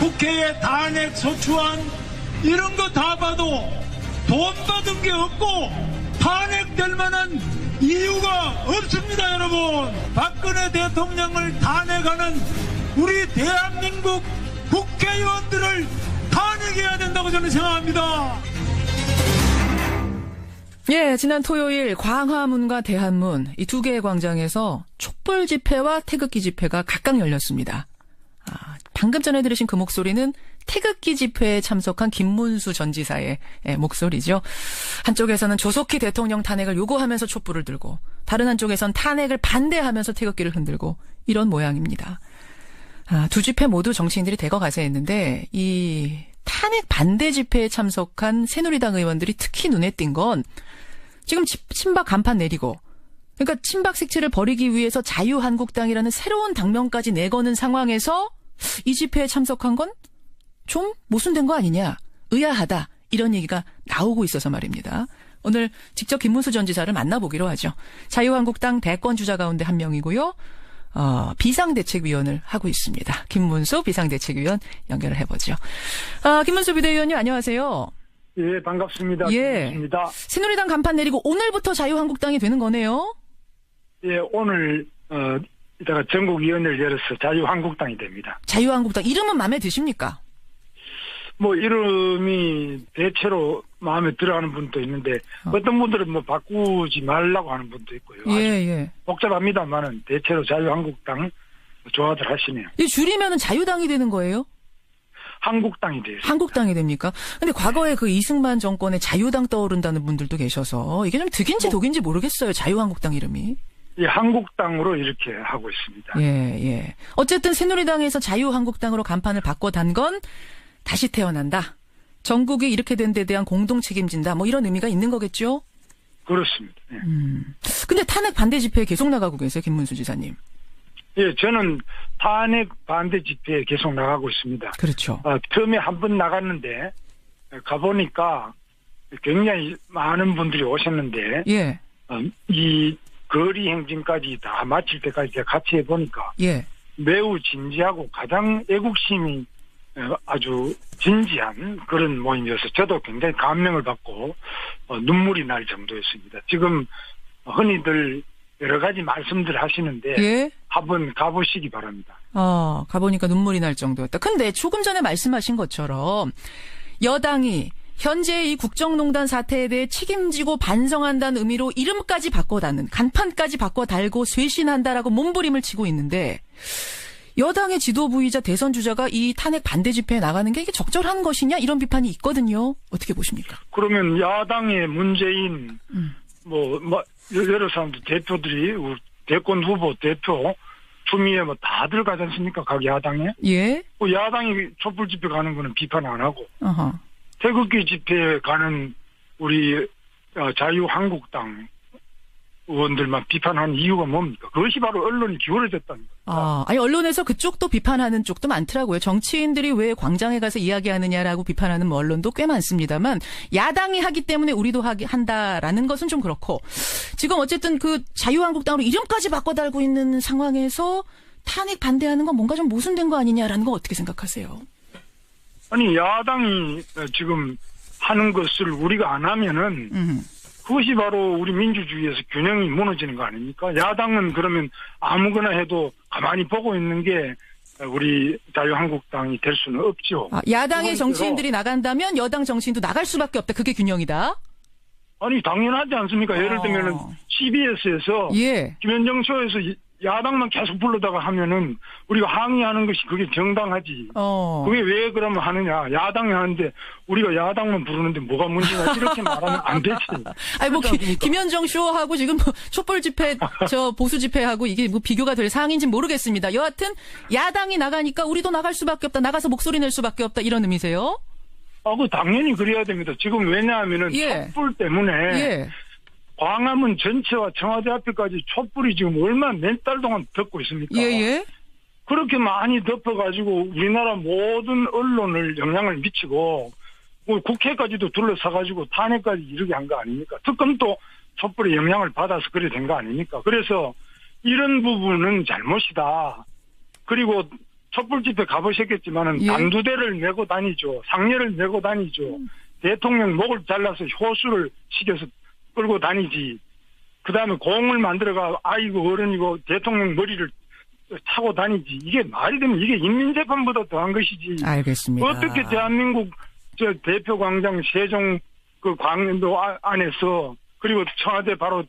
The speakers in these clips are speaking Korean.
국회에 탄핵 소추안 이런 거 다 봐도 돈 받은 게 없고 탄핵될 만한 이유가 없습니다. 여러분, 박근혜 대통령을 탄핵하는 우리 대한민국 국회의원들을 탄핵해야 된다고 저는 생각합니다. 예, 지난 토요일 광화문과 대한문 이 두 개의 광장에서 촛불 집회와 태극기 집회가 각각 열렸습니다. 방금 전에 들으신 그 목소리는 태극기 집회에 참석한 김문수 전 지사의 목소리죠. 한쪽에서는 조속히 대통령 탄핵을 요구하면서 촛불을 들고 다른 한쪽에선 탄핵을 반대하면서 태극기를 흔들고 이런 모양입니다. 두 집회 모두 정치인들이 대거 가세했는데 이 탄핵 반대 집회에 참석한 새누리당 의원들이 특히 눈에 띈 건 지금 친박 간판 내리고 그러니까 친박 색채를 버리기 위해서 자유한국당이라는 새로운 당명까지 내거는 상황에서 이 집회에 참석한 건 좀 모순된 거 아니냐, 의아하다 이런 얘기가 나오고 있어서 말입니다. 오늘 직접 김문수 전 지사를 만나보기로 하죠. 자유한국당 대권 주자 가운데 한 명이고요. 비상대책위원을 하고 있습니다. 김문수 비상대책위원 연결을 해보죠. 김문수 비대위원님 안녕하세요. 예, 반갑습니다. 예. 반갑습니다. 새누리당 간판 내리고 오늘부터 자유한국당이 되는 거네요. 예, 오늘 이따가 전국위원회를 열어서 자유한국당이 됩니다. 자유한국당 이름은 마음에 드십니까? 뭐 이름이 대체로 마음에 들어하는 분도 있는데 어떤 분들은 뭐 바꾸지 말라고 하는 분도 있고요. 예. 복잡합니다만은 대체로 자유한국당 좋아들 하시네요. 이 줄이면은 자유당이 되는 거예요? 한국당이 돼요. 한국당이 됩니까? 근데 과거에 그 이승만 정권의 자유당 떠오른다는 분들도 계셔서 이게 좀 득인지 독인지 모르겠어요. 자유한국당 이름이. 예, 한국당으로 이렇게 하고 있습니다. 예. 어쨌든 새누리당에서 자유한국당으로 간판을 바꿔단 건 다시 태어난다. 전국이 이렇게 된 데 대한 공동 책임진다. 뭐 이런 의미가 있는 거겠죠? 그렇습니다. 예. 근데 탄핵 반대 집회에 계속 나가고 계세요, 김문수 지사님. 예, 저는 탄핵 반대 집회에 계속 나가고 있습니다. 그렇죠. 처음에 한 번 나갔는데 가보니까 굉장히 많은 분들이 오셨는데 예. 이 거리 행진까지 다 마칠 때까지 제가 같이 해보니까 예. 매우 진지하고 가장 애국심이 아주 진지한 그런 모임이어서 저도 굉장히 감명을 받고 눈물이 날 정도였습니다. 지금 흔히들 여러 가지 말씀들 하시는데 예? 한번 가보시기 바랍니다. 가보니까 눈물이 날 정도였다. 근데 조금 전에 말씀하신 것처럼 여당이 현재 이 국정농단 사태에 대해 책임지고 반성한다는 의미로 이름까지 바꿔다는 간판까지 바꿔 달고 쇄신한다라고 몸부림을 치고 있는데 여당의 지도부이자 대선 주자가 이 탄핵 반대 집회에 나가는 게 이게 적절한 것이냐 이런 비판이 있거든요. 어떻게 보십니까? 그러면 야당의 문재인 여러 사람들 대표들이 대권 후보 대표 추미애 뭐 다들 가지 않습니까? 각 야당에. 예. 야당이 촛불 집회 가는 거는 비판 안 하고 어허. 태극기 집회에 가는 우리 자유한국당 의원들만 비판하는 이유가 뭡니까? 그것이 바로 언론이 기울어졌다는 거예요. 아니 언론에서 그쪽도 비판하는 쪽도 많더라고요. 정치인들이 왜 광장에 가서 이야기하느냐라고 비판하는 뭐 언론도 꽤 많습니다만 야당이 하기 때문에 우리도 한다라는 것은 좀 그렇고 지금 어쨌든 그 자유한국당으로 이름까지 바꿔 달고 있는 상황에서 탄핵 반대하는 건 뭔가 좀 모순된 거 아니냐라는 거 어떻게 생각하세요? 아니 야당이 지금 하는 것을 우리가 안 하면은 그것이 바로 우리 민주주의에서 균형이 무너지는 거 아닙니까? 야당은 그러면 아무거나 해도 가만히 보고 있는 게 우리 자유한국당이 될 수는 없죠. 야당의 정치인들이 나간다면 여당 정치인도 나갈 수밖에 없다. 그게 균형이다? 아니 당연하지 않습니까? 예를 들면은 CBS에서 예. 김현정 쇼에서 야당만 계속 불러다가 하면은 우리가 항의하는 것이 그게 정당하지. 그게 왜 그러면 하느냐. 야당이 하는데 우리가 야당만 부르는데 뭐가 문제냐. 이렇게 말하면 안 되지. 아니 뭐 김현정 쇼하고 지금 뭐 촛불 집회 보수 집회하고 이게 뭐 비교가 될 사항인지는 모르겠습니다. 여하튼 야당이 나가니까 우리도 나갈 수밖에 없다. 나가서 목소리 낼 수밖에 없다. 이런 의미세요? 그 당연히 그래야 됩니다. 지금 왜냐하면은 예. 촛불 때문에 예. 광화문 전체와 청와대 앞에까지 촛불이 지금 얼마나 몇 달 동안 덮고 있습니까? 예. 그렇게 많이 덮어가지고 우리나라 모든 언론을 영향을 미치고 국회까지도 둘러싸가지고 탄핵까지 이르게 한 거 아닙니까? 특검도 촛불의 영향을 받아서 그래 된 거 아닙니까? 그래서 이런 부분은 잘못이다. 그리고 촛불 집회 가보셨겠지만은 예. 단두대를 메고 다니죠. 상례를 메고 다니죠. 대통령 목을 잘라서 효수를 시켜서 끌고 다니지. 그 다음에 공을 만들어가 아이고 어른이고 대통령 머리를 차고 다니지. 이게 말이 되면 이게 인민재판보다 더한 것이지. 알겠습니다. 어떻게 대한민국 저 대표 광장 세종 그 광도 안에서 그리고 청와대 바로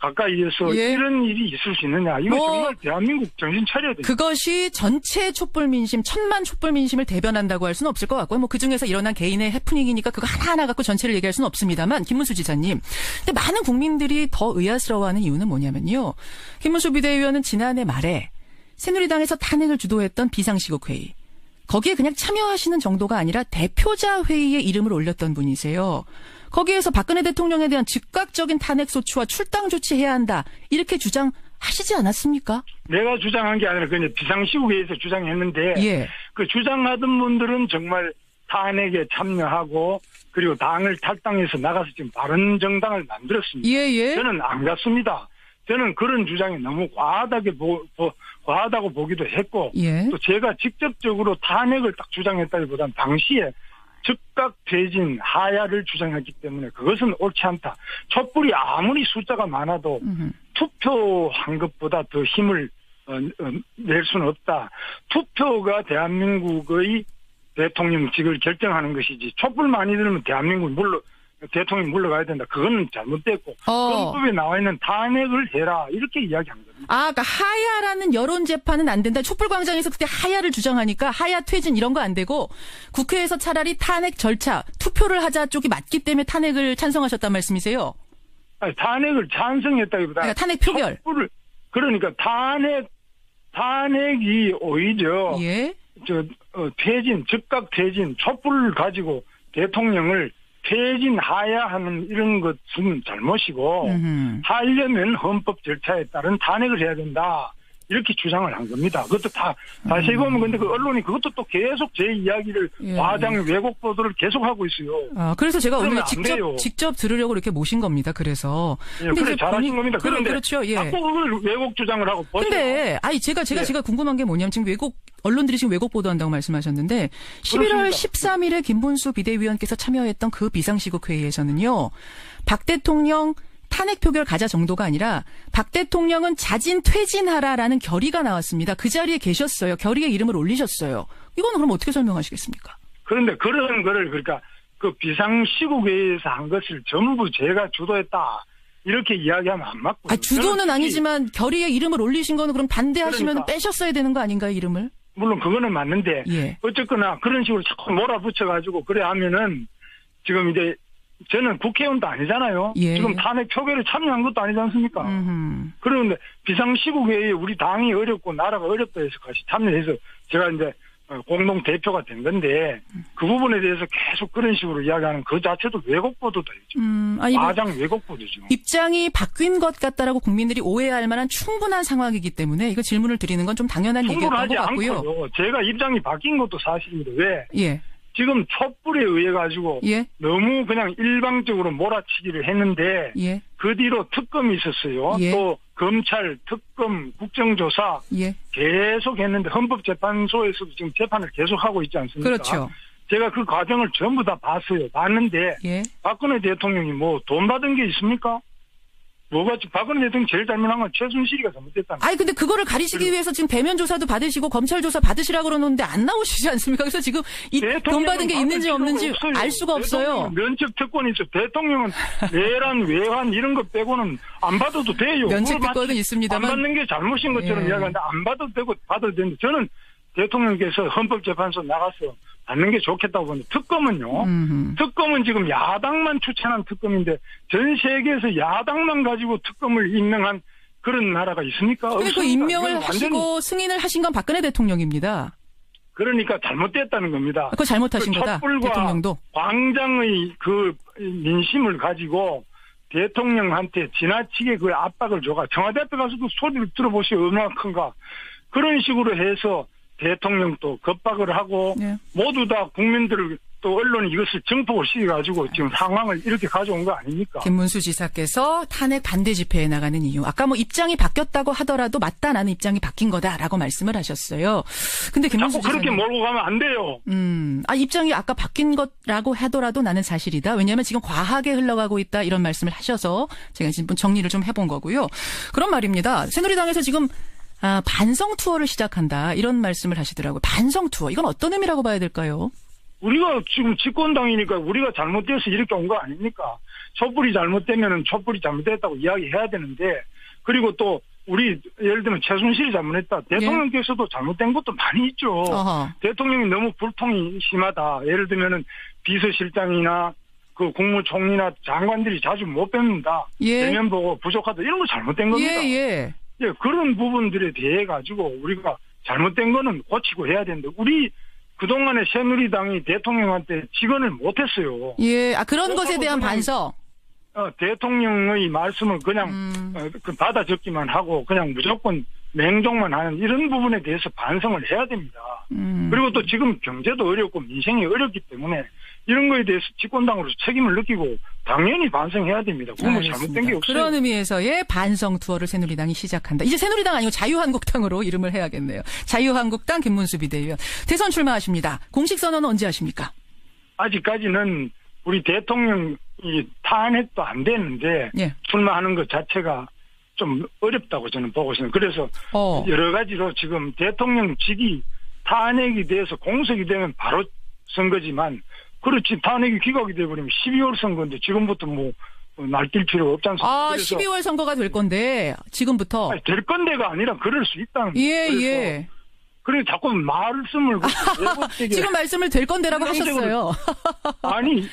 가까이에서 예. 이런 일이 있을 수 있느냐. 이거 정말 대한민국 정신 차려야 돼요. 그것이 전체 촛불 민심, 1000만 촛불 민심을 대변한다고 할 수는 없을 것 같고요. 뭐 그중에서 일어난 개인의 해프닝이니까 그거 하나하나 갖고 전체를 얘기할 수는 없습니다만, 김문수 지사님. 근데 많은 국민들이 더 의아스러워하는 이유는 뭐냐면요. 김문수 비대위원은 지난해 말에 새누리당에서 탄핵을 주도했던 비상시국회의. 거기에 그냥 참여하시는 정도가 아니라 대표자 회의에 이름을 올렸던 분이세요. 거기에서 박근혜 대통령에 대한 즉각적인 탄핵 소추와 출당 조치해야 한다. 이렇게 주장하시지 않았습니까? 내가 주장한 게 아니라 그냥 비상시국회에서 주장했는데 예. 그 주장하던 분들은 정말 탄핵에 참여하고 그리고 당을 탈당해서 나가서 지금 바른 정당을 만들었습니다. 예. 저는 안 갔습니다. 저는 그런 주장이 너무 과하다고 보기도 했고 예. 또 제가 직접적으로 탄핵을 딱 주장했다기보다는 당시에 즉각 퇴진 하야를 주장했기 때문에 그것은 옳지 않다. 촛불이 아무리 숫자가 많아도 투표한 것보다 더 힘을 낼 수는 없다. 투표가 대한민국의 대통령직을 결정하는 것이지 촛불 많이 들으면 대통령이 물러가야 된다. 그건 잘못됐고 헌법에 나와 있는 탄핵을 해라 이렇게 이야기한 겁니다. 그러니까 하야라는 여론 재판은 안 된다. 촛불광장에서 그때 하야를 주장하니까 하야 퇴진 이런 거 안 되고 국회에서 차라리 탄핵 절차 투표를 하자 쪽이 맞기 때문에 탄핵을 찬성하셨단 말씀이세요? 아니, 탄핵을 찬성했다기보다 그러니까 탄핵 표결. 그러니까 탄핵이 오히려 예. 즉각 퇴진 촛불을 가지고 대통령을 퇴진하야 하는 이런 것은 잘못이고 하려면 헌법 절차에 따른 탄핵을 해야 된다. 이렇게 주장을 한 겁니다. 그것도 다시 보면 근데 그 언론이 그것도 또 계속 제 이야기를 과장 왜곡 보도를 계속하고 있어요. 그래서 제가 오늘 돼요. 직접 들으려고 이렇게 모신 겁니다. 그래서. 예, 그래 잘하신 겁니다. 그런데 그렇죠. 예. 자꾸 그걸 왜곡 주장을 하고 보세요. 근데 제가 궁금한 게 뭐냐면 지금 언론들이 지금 왜곡 보도한다고 말씀하셨는데 11월 13일에 김문수 비대위원께서 참여했던 그 비상시국 회의에서는요. 박 대통령 탄핵 표결 가자 정도가 아니라 박 대통령은 자진 퇴진하라라는 결의가 나왔습니다. 그 자리에 계셨어요. 결의에 이름을 올리셨어요. 이거는 그럼 어떻게 설명하시겠습니까? 그런데 그런 거를 그러니까 그 비상시국회의에서 한 것을 전부 제가 주도했다. 이렇게 이야기하면 안 맞고요. 주도는 아니지만 결의에 이름을 올리신 거는 그럼 반대하시면 그러니까. 빼셨어야 되는 거 아닌가요, 이름을? 물론 그거는 맞는데 예. 어쨌거나 그런 식으로 자꾸 몰아붙여가지고 그래 하면은 지금 이제 저는 국회의원도 아니잖아요. 예. 지금 탄핵 표결에 참여한 것도 아니지 않습니까? 그런데 비상시국회의에 우리 당이 어렵고 나라가 어렵다 해서 같이 참여해서 제가 이제 공동 대표가 된 건데 그 부분에 대해서 계속 그런 식으로 이야기하는 그 자체도 왜곡 보도다. 과장 왜곡 보도죠. 입장이 바뀐 것 같다라고 국민들이 오해할 만한 충분한 상황이기 때문에 이거 질문을 드리는 건 좀 당연한 얘기였던 것 같고요. 않고요. 제가 입장이 바뀐 것도 사실입니다. 왜? 예. 지금 촛불에 의해 가지고 예. 너무 그냥 일방적으로 몰아치기를 했는데 예. 그 뒤로 특검이 있었어요. 예. 또 검찰, 특검, 국정조사 예. 계속 했는데 헌법재판소에서도 지금 재판을 계속하고 있지 않습니까? 그렇죠. 제가 그 과정을 전부 다 봤는데 예. 박근혜 대통령이 뭐 돈 받은 게 있습니까? 박근혜 대통령이 제일 잘못한 건 최순실이가 잘못됐다는 거예요. 근데 그거를 가리시기 위해서 지금 대면 조사도 받으시고 검찰 조사 받으시라고 그러는데 안 나오시지 않습니까? 그래서 지금 이 돈 받은 게 있는지 없는지 알 수가 없어요. 면책 특권이 있어. 대통령은 내란, 외환 이런 거 빼고는 안 받아도 돼요. 면책 특권은 있습니다만. 안 받는 게 잘못인 것처럼 이야기하는데 안 받아도 되고 받아도 되는데 저는 대통령께서 헌법재판소 나가서 받는 게 좋겠다고 보는데 특검은요. 특검은 지금 야당만 추천한 특검인데 전 세계에서 야당만 가지고 특검을 임명한 그런 나라가 있습니까? 근데 그 임명을 하시고 승인을 하신 건 박근혜 대통령입니다. 그러니까 잘못됐다는 겁니다. 그거 잘못하신 거다. 촛불과 대통령도. 광장의 그 민심을 가지고 대통령한테 지나치게 그 압박을 줘가 청와대 앞에 가서도 소리를 들어보시오. 얼마나 큰가. 그런 식으로 해서 대통령도 겁박을 하고 네. 모두 다 국민들을 또 언론이 이것을 정폭을 시켜가지고 지금 상황을 이렇게 가져온 거 아닙니까? 김문수 지사께서 탄핵 반대 집회에 나가는 이유. 아까 뭐 입장이 바뀌었다고 하더라도 맞다, 나는 입장이 바뀐 거다라고 말씀을 하셨어요. 근데 김문수 자꾸 그렇게 지사님. 몰고 가면 안 돼요. 입장이 아까 바뀐 거라고 하더라도 나는 사실이다. 왜냐하면 지금 과하게 흘러가고 있다. 이런 말씀을 하셔서 제가 지금 정리를 좀 해본 거고요. 그런 말입니다. 새누리당에서 지금 반성 투어를 시작한다. 이런 말씀을 하시더라고요. 반성 투어. 이건 어떤 의미라고 봐야 될까요? 우리가 지금 집권당이니까 우리가 잘못돼서 이렇게 온 거 아닙니까? 촛불이 잘못되면은 촛불이 잘못됐다고 이야기해야 되는데, 그리고 또 우리 예를 들면 최순실이 잘못했다. 대통령께서도 잘못된 것도 많이 있죠. 어허. 대통령이 너무 불통이 심하다. 예를 들면은 비서실장이나 그 국무총리나 장관들이 자주 못 뵙는다. 예. 대면 보고 부족하다. 이런 거 잘못된 겁니다. 예. 예, 그런 부분들에 대해 가지고 우리가 잘못된 거는 고치고 해야 되는데, 우리 그동안에 새누리당이 대통령한테 직언을 못했어요. 예. 그런 것에 대한 반성. 대통령의 말씀을 그냥 받아 적기만 하고 그냥 무조건 맹종만 하는 이런 부분에 대해서 반성을 해야 됩니다. 그리고 또 지금 경제도 어렵고 민생이 어렵기 때문에 이런 거에 대해서 집권당으로서 책임을 느끼고 당연히 반성해야 됩니다. 그건 뭐 잘못된 게 없어요. 그런 의미에서의 반성 투어를 새누리당이 시작한다. 이제 새누리당 아니고 자유한국당으로 이름을 해야겠네요. 자유한국당 김문수 비대위원. 대선 출마하십니다. 공식 선언은 언제 하십니까? 아직까지는 우리 대통령이 탄핵도 안 되는데 예. 출마하는 것 자체가 좀 어렵다고 저는 보고 있습니다. 그래서 여러 가지로 지금 대통령직이 탄핵이 돼서 공석이 되면 바로 선거지만, 그렇지 탄핵이 기각이 돼버리면 12월 선거인데 지금부터 뭐 날뛸 필요가 없지 않습니까? 12월 선거가 될 건데 지금부터. 아니, 될 건데가 아니라 그럴 수 있다는 거예요. 예. 그래 자꾸 말씀을 지금 말씀을 될 건데라고 하셨어요. 아니.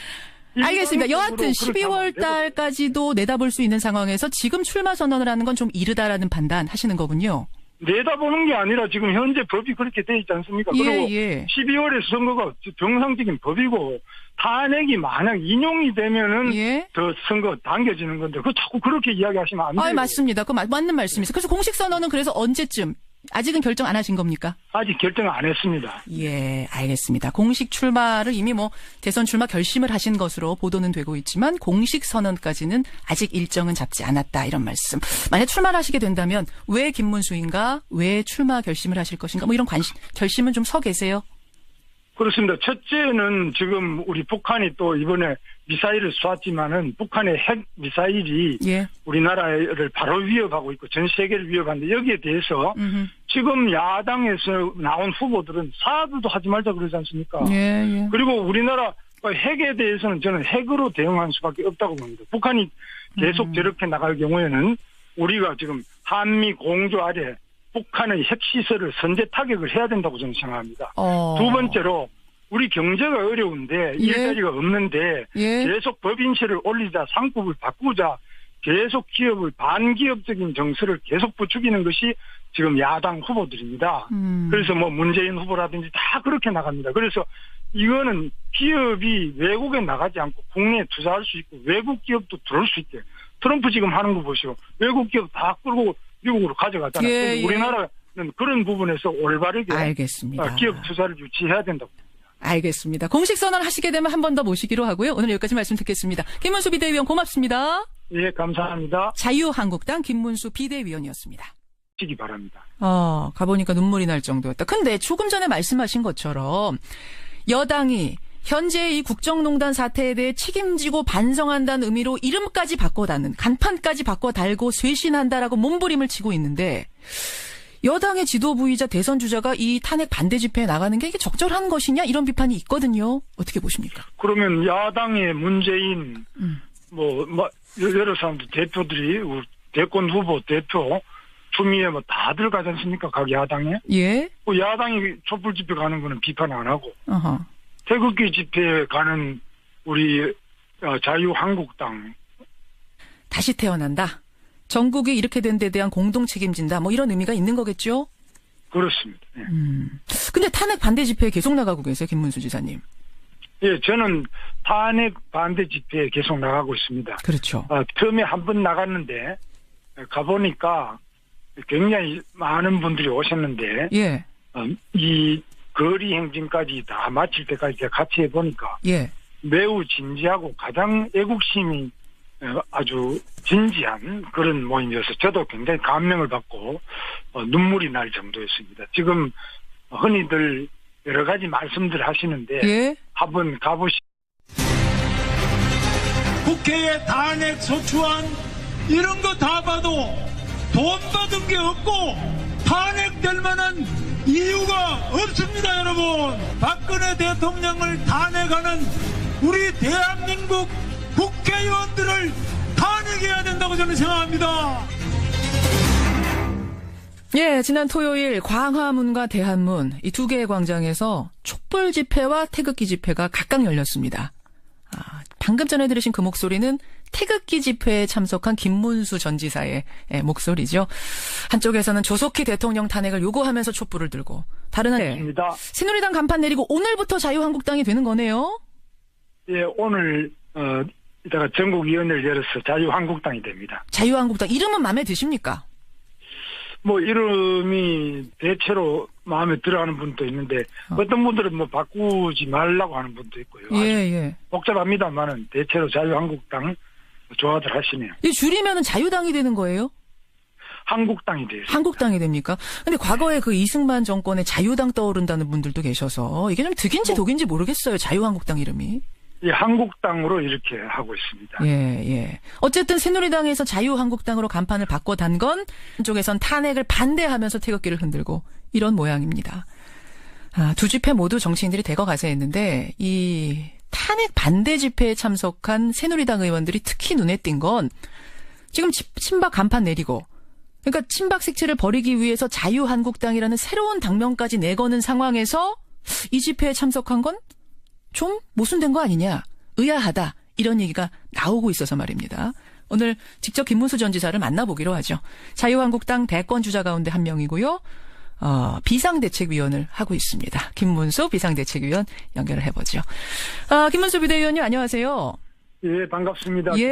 알겠습니다. 여하튼 12월 달까지도 내다볼 수 있는 상황에서 지금 출마 선언을 하는 건 좀 이르다라는 판단 하시는 거군요. 내다보는 게 아니라 지금 현재 법이 그렇게 돼 있지 않습니까? 그리고 12월에 선거가 정상적인 법이고, 탄핵이 만약 인용이 되면은 더 선거 당겨지는 건데, 그 자꾸 그렇게 이야기하시면 안 돼요. 맞습니다. 그 맞는 말씀이세요. 그래서 공식 선언은 그래서 언제쯤? 아직은 결정 안 하신 겁니까? 아직 결정 안 했습니다. 예, 알겠습니다. 공식 출마를 이미 대선 출마 결심을 하신 것으로 보도는 되고 있지만 공식 선언까지는 아직 일정은 잡지 않았다, 이런 말씀. 만약 출마를 하시게 된다면 왜 김문수인가? 왜 출마 결심을 하실 것인가? 이런 결심은 좀 서 계세요? 그렇습니다. 첫째는 지금 우리 북한이 또 이번에 미사일을 쏘았지만은 북한의 핵 미사일이 우리나라를 바로 위협하고 있고 전 세계를 위협하는데, 여기에 대해서 지금 야당에서 나온 후보들은 사드도 하지 말자 그러지 않습니까? 그리고 우리나라 핵에 대해서는 저는 핵으로 대응할 수밖에 없다고 봅니다. 북한이 계속 저렇게 나갈 경우에는 우리가 지금 한미 공조 아래 북한의 핵시설을 선제 타격을 해야 된다고 저는 생각합니다. 두 번째로 우리 경제가 어려운데 일자리가 없는데 계속 법인세를 올리자, 상법을 바꾸자, 계속 기업을 반기업적인 정서를 계속 부추기는 것이 지금 야당 후보들입니다. 그래서 문재인 후보라든지 다 그렇게 나갑니다. 그래서 이거는 기업이 외국에 나가지 않고 국내에 투자할 수 있고 외국 기업도 들어올 수 있게, 트럼프 지금 하는 거 보시오. 외국 기업 다 끌고 미국으로 가져가잖아요. 우리나라는 그런 부분에서 올바르게 알겠습니다. 기업 투자를 유치해야 된다고. 알겠습니다. 공식 선언 하시게 되면 한 번 더 모시기로 하고요. 오늘 여기까지 말씀 듣겠습니다. 김문수 비대위원 고맙습니다. 예, 감사합니다. 자유한국당 김문수 비대위원이었습니다. 시기 바랍니다. 가보니까 눈물이 날 정도였다. 근데 조금 전에 말씀하신 것처럼 여당이 현재 이 국정농단 사태에 대해 책임지고 반성한다는 의미로 이름까지 바꿔다는, 간판까지 바꿔 달고 쇄신한다라고 몸부림을 치고 있는데, 여당의 지도부이자 대선 주자가 이 탄핵 반대 집회에 나가는 게 이게 적절한 것이냐, 이런 비판이 있거든요. 어떻게 보십니까? 그러면 야당의 문재인 여러 사람들 대표들이 대권 후보 대표 추미애 다들 가지 않습니까? 각 야당에. 예. 야당이 촛불 집회 가는 거는 비판 안 하고. 태극기 집회에 가는 우리 자유한국당. 다시 태어난다. 전국이 이렇게 된 데 대한 공동 책임진다. 이런 의미가 있는 거겠죠? 그렇습니다. 예. 근데 탄핵 반대 집회에 계속 나가고 계세요, 김문수 지사님. 예, 저는 탄핵 반대 집회에 계속 나가고 있습니다. 그렇죠. 처음에 한 번 나갔는데 가보니까 굉장히 많은 분들이 오셨는데 이 거리 행진까지 다 마칠 때까지 제가 같이 해보니까 예. 매우 진지하고 가장 애국심이 아주 진지한 그런 모임이어서 저도 굉장히 감명을 받고 눈물이 날 정도였습니다. 지금 흔히들 여러 가지 말씀들 하시는데 예. 한번 국회의 탄핵 소추안 이런 거 다 봐도 돈 받은 게 없고 탄핵될 만한 이유가 없습니다. 여러분, 박근혜 대통령을 탄핵하는 우리 대한민국 국회의원들을 탄핵해야 된다고 저는 생각합니다. 예, 지난 토요일 광화문과 대한문 이 두 개의 광장에서 촛불 집회와 태극기 집회가 각각 열렸습니다. 방금 전에 들으신 그 목소리는 태극기 집회에 참석한 김문수 전 지사의 목소리죠. 한쪽에서는 조속히 대통령 탄핵을 요구하면서 촛불을 들고 다른 한입니다. 새누리당 간판 내리고 오늘부터 자유한국당이 되는 거네요. 예, 오늘 이따가 전국위원회를 열어서 자유한국당이 됩니다. 자유한국당 이름은 마음에 드십니까? 뭐 이름이 대체로 마음에 들어하는 분도 있는데 어떤 분들은 뭐 바꾸지 말라고 하는 분도 있고요. 예. 복잡합니다만은 대체로 자유한국당 좋아들 하시네요. 이 줄이면은 자유당이 되는 거예요? 한국당이 돼요. 한국당이 됩니까? 근데 과거에 그 이승만 정권에 자유당 떠오른다는 분들도 계셔서 이게 좀 득인지 독인지 모르겠어요. 자유한국당 이름이. 예, 한국당으로 이렇게 하고 있습니다. 예. 어쨌든 새누리당에서 자유한국당으로 간판을 바꿔단 건 한쪽에선 탄핵을 반대하면서 태극기를 흔들고 이런 모양입니다. 두 집회 모두 정치인들이 대거 가서 했는데 이 탄핵 반대 집회에 참석한 새누리당 의원들이 특히 눈에 띈 건 지금 친박 간판 내리고 그러니까 친박 색채를 버리기 위해서 자유한국당이라는 새로운 당명까지 내거는 상황에서 이 집회에 참석한 건 좀 모순된 거 아니냐, 의아하다 이런 얘기가 나오고 있어서 말입니다. 오늘 직접 김문수 전 지사를 만나보기로 하죠. 자유한국당 대권 주자 가운데 한 명이고요. 비상대책위원을 하고 있습니다. 김문수 비상대책위원 연결을 해보죠. 김문수 비대위원님 안녕하세요. 예, 반갑습니다. 예.